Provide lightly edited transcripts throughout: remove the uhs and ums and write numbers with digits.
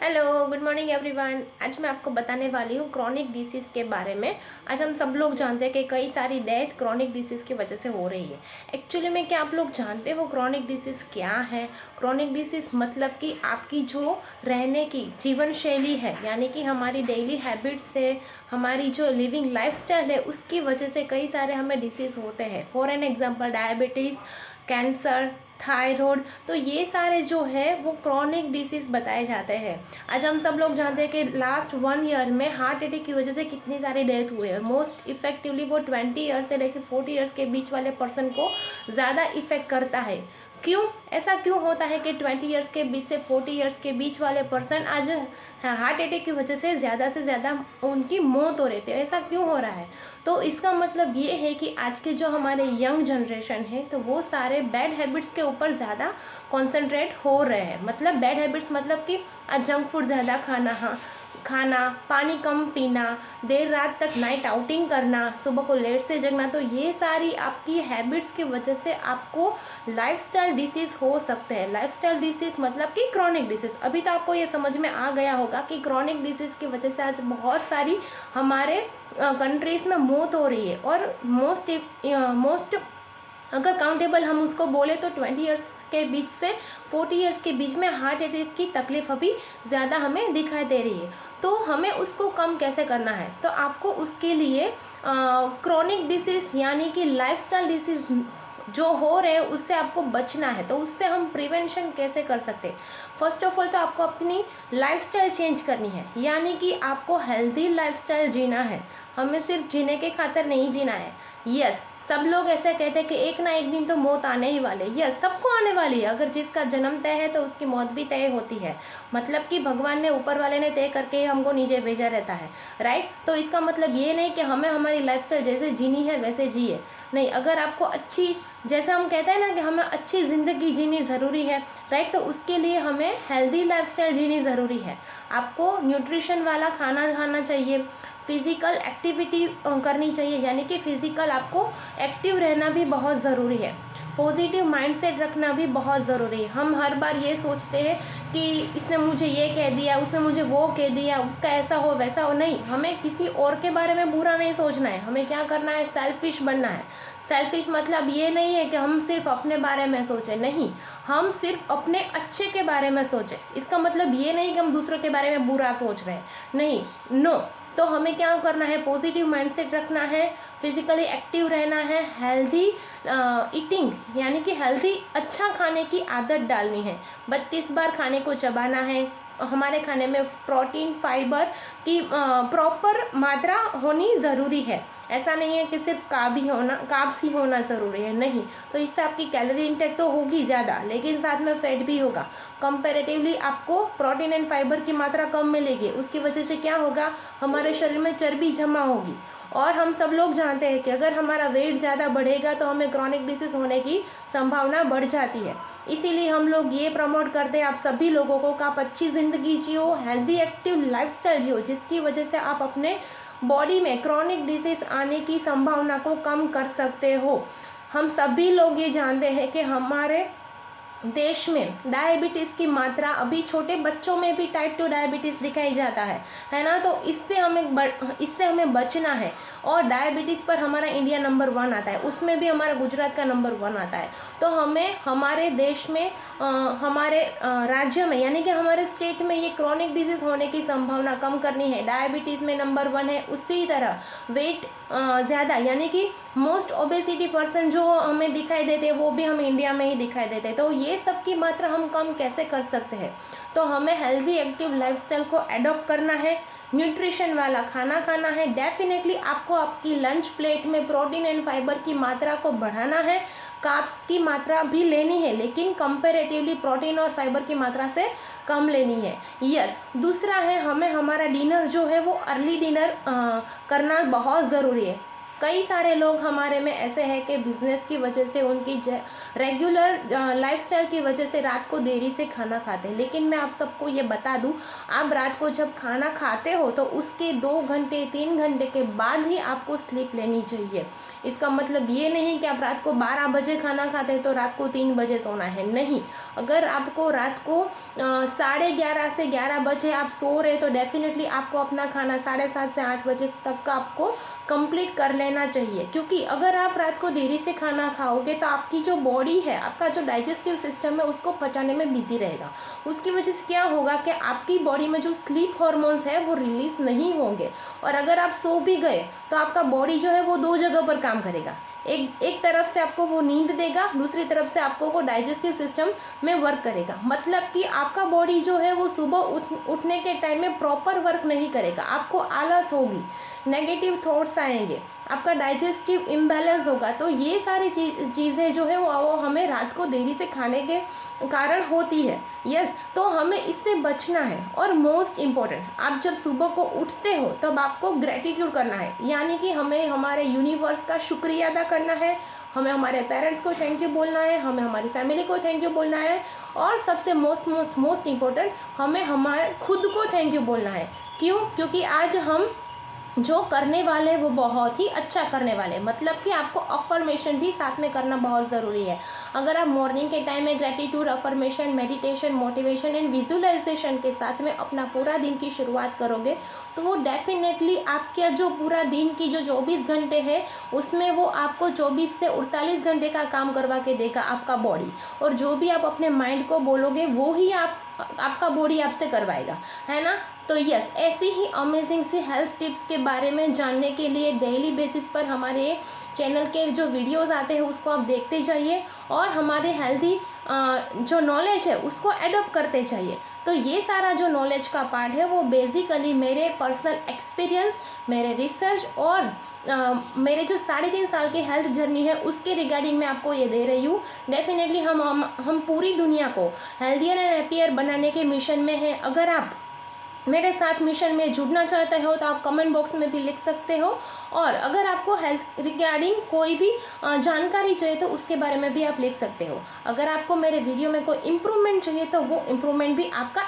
Hello, good morning everyone. आज मैं आपको बताने वाली हूँ क्रॉनिक डिसीज़ के बारे में। आज हम सब लोग जानते हैं कि कई सारी डेथ क्रॉनिक डिसीज़ की वजह से हो रही है। एक्चुअली में क्या आप लोग जानते हो क्रॉनिक डिसीज़ क्या है? क्रॉनिक डिसीज़ मतलब कि आपकी जो रहने की जीवन शैली है, यानी कि हमारी डेली हैबिट्स से, हमारी जो लिविंग लाइफस्टाइल है, उसकी वजह से कई सारे हमें डिसीज़ होते हैं। For an example diabetes, cancer, thyroid, तो ये सारे जो है वो क्रॉनिक डिसीज़ बताए जाते हैं। आज हम सब लोग जानते हैं कि लास्ट 1 ईयर में हार्ट अटैक की वजह से कितनी सारी डेथ हुई है। मोस्ट इफेक्टिवली वो 20 ईयर से लेकर 40 ईयर्स के बीच वाले पर्सन को ज़्यादा इफेक्ट करता है। क्यों ऐसा क्यों होता है कि 20 ईयर्स के बीच से 40 ईयर्स के बीच वाले पर्सन आज हार्ट अटैक की वजह से ज़्यादा उनकी मौत हो रही थी? ऐसा क्यों हो रहा है? तो इसका मतलब ये है कि आज के जो हमारे यंग जनरेशन है तो वो सारे बैड हैबिट्स के ऊपर ज़्यादा कॉन्सेंट्रेट हो रहे हैं। मतलब बैड हैबिट्स मतलब कि जंक फूड ज़्यादा खाना, पानी कम पीना, देर रात तक नाइट आउटिंग करना, सुबह को लेट से जगना, तो ये सारी आपकी हैबिट्स की वजह से आपको लाइफस्टाइल डिसीज़ हो सकते हैं। लाइफस्टाइल डिसीज़ मतलब कि क्रॉनिक डिसीज़। अभी तो आपको ये समझ में आ गया होगा कि क्रॉनिक डिसीज़ की वजह से आज बहुत सारी हमारे कंट्रीज़ में मौत हो रही है। और मोस्ट अगर काउंटेबल हम उसको बोले तो 20 ईयर्स के बीच से 40 ईयर्स के बीच में हार्ट अटैक की तकलीफ अभी ज़्यादा हमें दिखाई दे रही है। तो हमें उसको कम कैसे करना है? तो आपको उसके लिए क्रॉनिक डिसीज़ यानी कि लाइफस्टाइल डिसीज़ जो हो रहे हैं उससे आपको बचना है। तो उससे हम प्रिवेंशन कैसे कर सकते हैं? फर्स्ट ऑफ ऑल तो आपको अपनी लाइफस्टाइल चेंज करनी है, यानी कि आपको हेल्दी लाइफस्टाइल जीना है। हमें सिर्फ जीने के खातिर नहीं जीना है। यस, सब लोग ऐसे कहते हैं कि एक ना एक दिन तो मौत आने ही वाले। यस, सबको आने वाली है। अगर जिसका जन्म तय है तो उसकी मौत भी तय होती है। मतलब कि भगवान ने, ऊपर वाले ने तय करके हमको नीचे भेजा रहता है, राइट? तो इसका मतलब ये नहीं कि हमें हमारी लाइफस्टाइल जैसे जीनी है वैसे जिए। नहीं, अगर आपको अच्छी, जैसे हम कहते हैं ना कि हमें अच्छी ज़िंदगी जीनी ज़रूरी है, राइट? तो उसके लिए हमें हेल्दी लाइफस्टाइल जीनी ज़रूरी है। आपको न्यूट्रिशन वाला खाना खाना चाहिए, फिज़िकल एक्टिविटी करनी चाहिए, यानी कि फ़िज़िकल आपको एक्टिव रहना भी बहुत ज़रूरी है। पॉजिटिव माइंडसेट रखना भी बहुत ज़रूरी है। हम हर बार ये सोचते हैं कि इसने मुझे ये कह दिया, उसने मुझे वो कह दिया, उसका ऐसा हो वैसा हो। नहीं, हमें किसी और के बारे में बुरा नहीं सोचना है। हमें क्या करना है? सेल्फिश बनना है। सेल्फिश मतलब ये नहीं है कि हम सिर्फ अपने बारे में सोचें, नहीं, हम सिर्फ अपने अच्छे के बारे में सोचें। इसका मतलब ये नहीं कि हम दूसरों के बारे में बुरा सोच रहे हैं, नहीं, नो। तो हमें क्या करना है? पॉजिटिव माइंडसेट रखना है, फिजिकली एक्टिव रहना है, हेल्दी ईटिंग यानी कि हेल्दी अच्छा खाने की आदत डालनी है। 32 बार खाने को चबाना है। हमारे खाने में प्रोटीन, फाइबर की प्रॉपर मात्रा होनी ज़रूरी है। ऐसा नहीं है कि सिर्फ कार्ब्स ही होना ज़रूरी है, नहीं। तो इससे आपकी कैलोरी इंटेक तो होगी ज़्यादा, लेकिन साथ में फैट भी होगा। कंपैरेटिवली आपको प्रोटीन एंड फाइबर की मात्रा कम मिलेगी। उसकी वजह से क्या होगा? हमारे शरीर में चर्बी जमा होगी। और हम सब लोग जानते हैं कि अगर हमारा वेट ज़्यादा बढ़ेगा तो हमें क्रॉनिक डिसीज़ होने की संभावना बढ़ जाती है। इसीलिए हम लोग ये प्रमोट करते हैं आप सभी लोगों को कि आप अच्छी ज़िंदगी जियो, हेल्दी एक्टिव लाइफस्टाइल जियो, जिसकी वजह से आप अपने बॉडी में क्रॉनिक डिसीज़ आने की संभावना को कम कर सकते हो। हम सभी लोग ये जानते हैं कि हमारे देश में डायबिटीज़ की मात्रा अभी छोटे बच्चों में भी टाइप 2 डायबिटीज़ दिखाई जाता है ना? तो इससे हमें बचना है। और डायबिटीज़ पर हमारा इंडिया नंबर 1 आता है, उसमें भी हमारा गुजरात का नंबर 1 आता है। तो हमें हमारे देश में हमारे राज्य में यानी कि हमारे स्टेट में ये क्रॉनिक डिजीज़ होने की संभावना कम करनी है। डायबिटीज़ में नंबर 1 है। उसी तरह वेट ज़्यादा यानी कि मोस्ट ओबेसिटी पर्सन जो हमें दिखाई देते हैं वो भी हम इंडिया में ही दिखाई देते हैं। तो ये सब की मात्रा हम कम कैसे कर सकते हैं? तो हमें हेल्दी एक्टिव लाइफस्टाइल को एडॉप्ट करना है, न्यूट्रिशन वाला खाना खाना है। डेफिनेटली आपको आपकी लंच प्लेट में प्रोटीन एंड फाइबर की मात्रा को बढ़ाना है। कार्ब्स की मात्रा भी लेनी है, लेकिन कंपैरेटिवली प्रोटीन और फाइबर की मात्रा से कम लेनी है। यस, दूसरा है हमें हमारा डिनर जो है वो अर्ली डिनर करना बहुत ज़रूरी है। कई सारे लोग हमारे में ऐसे हैं कि बिज़नेस की वजह से, उनकी रेगुलर लाइफस्टाइल की वजह से रात को देरी से खाना खाते हैं। लेकिन मैं आप सबको ये बता दूं, आप रात को जब खाना खाते हो तो उसके 2 घंटे 3 घंटे के बाद ही आपको स्लीप लेनी चाहिए। इसका मतलब ये नहीं कि आप रात को 12 बजे खाना खाते हैं तो रात को 3 बजे सोना है, नहीं। अगर आपको रात को 11:30 से 11 बजे आप सो रहे तो डेफिनेटली आपको अपना खाना 7:30 से 8 बजे तक का आपको कंप्लीट कर लेना चाहिए, क्योंकि अगर आप रात को देरी से खाना खाओगे तो आपकी जो बॉडी है, आपका जो डाइजेस्टिव सिस्टम है, उसको पचाने में बिजी रहेगा। उसकी वजह से क्या होगा कि आपकी बॉडी में जो स्लीप हार्मोन्स है वो रिलीज नहीं होंगे, और अगर आप सो भी गए तो आपका बॉडी जो है वो 2 जगह पर काम करेगा। एक तरफ से आपको वो नींद देगा, दूसरी तरफ से आपको वो डाइजेस्टिव सिस्टम में वर्क करेगा। मतलब कि आपका बॉडी जो है वो सुबह उठने के टाइम में प्रॉपर वर्क नहीं करेगा, आपको आलस होगी, नेगेटिव थॉट्स आएंगे, आपका डाइजेस्टिव इम्बैलेंस होगा। तो ये सारी चीज़ें जो है वो हमें रात को देरी से खाने के कारण होती है। यस, तो हमें इससे बचना है। और मोस्ट इम्पॉर्टेंट, आप जब सुबह को उठते हो तब आपको ग्रेटिट्यूड करना है, यानी कि हमें हमारे यूनिवर्स का शुक्रिया अदा करना है, हमें हमारे पेरेंट्स को थैंक यू बोलना है, हमें हमारी फैमिली को थैंक यू बोलना है, और सबसे मोस्ट इम्पोर्टेंट, हमें हमारे खुद को थैंक यू बोलना है। क्यों? क्योंकि आज हम जो करने वाले हैं वो बहुत ही अच्छा करने वाले हैं। मतलब कि आपको अफर्मेशन भी साथ में करना बहुत ज़रूरी है। अगर आप मॉर्निंग के टाइम में gratitude, affirmation, meditation, motivation and visualisation के साथ में अपना पूरा दिन की शुरुआत करोगे तो वो डेफिनेटली आपका जो पूरा दिन की जो 24 घंटे है उसमें वो आपको 24 से 48 घंटे का काम करवा के देगा आपका बॉडी। और जो भी आप अपने माइंड को बोलोगे वो ही आपका बॉडी आपसे करवाएगा, है ना। तो यस, ऐसी ही अमेजिंग सी हेल्थ टिप्स के बारे में जानने के लिए डेली बेसिस पर हमारे चैनल के जो वीडियोस आते हैं उसको आप देखते जाइए, और हमारे हेल्दी जो नॉलेज है उसको एडॉप्ट करते जाइए। तो ये सारा जो नॉलेज का पार्ट है वो बेसिकली मेरे पर्सनल एक्सपीरियंस, मेरे रिसर्च और मेरे जो 3.5 साल की हेल्थ जर्नी है उसके रिगार्डिंग मैं आपको ये दे रही हूँ। डेफिनेटली हम पूरी दुनिया को हेल्थियर एंड हैप्पियर बनाने के मिशन में हैं। अगर आप मेरे साथ मिशन में जुड़ना चाहते हो तो आप कमेंट बॉक्स में भी लिख सकते हो, और अगर आपको हेल्थ रिगार्डिंग कोई भी जानकारी चाहिए तो उसके बारे में भी आप लिख सकते हो। अगर आपको मेरे वीडियो में कोई इम्प्रूवमेंट चाहिए तो वो इम्प्रूवमेंट भी आपका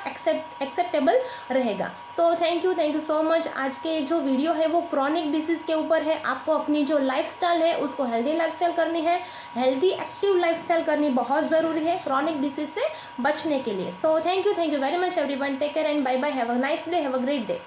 एक्सेप्टेबल रहेगा। सो थैंक यू सो मच। आज के जो वीडियो है वो क्रॉनिक डिसीज़ के ऊपर है। आपको अपनी जो लाइफस्टाइल है उसको हेल्दी लाइफस्टाइल करनी है, हेल्दी एक्टिव लाइफस्टाइल करनी बहुत ज़रूरी है क्रॉनिक डिसीज से बचने के लिए। So thank you very much everyone. Take care and bye bye. Have a nice day, have a great day.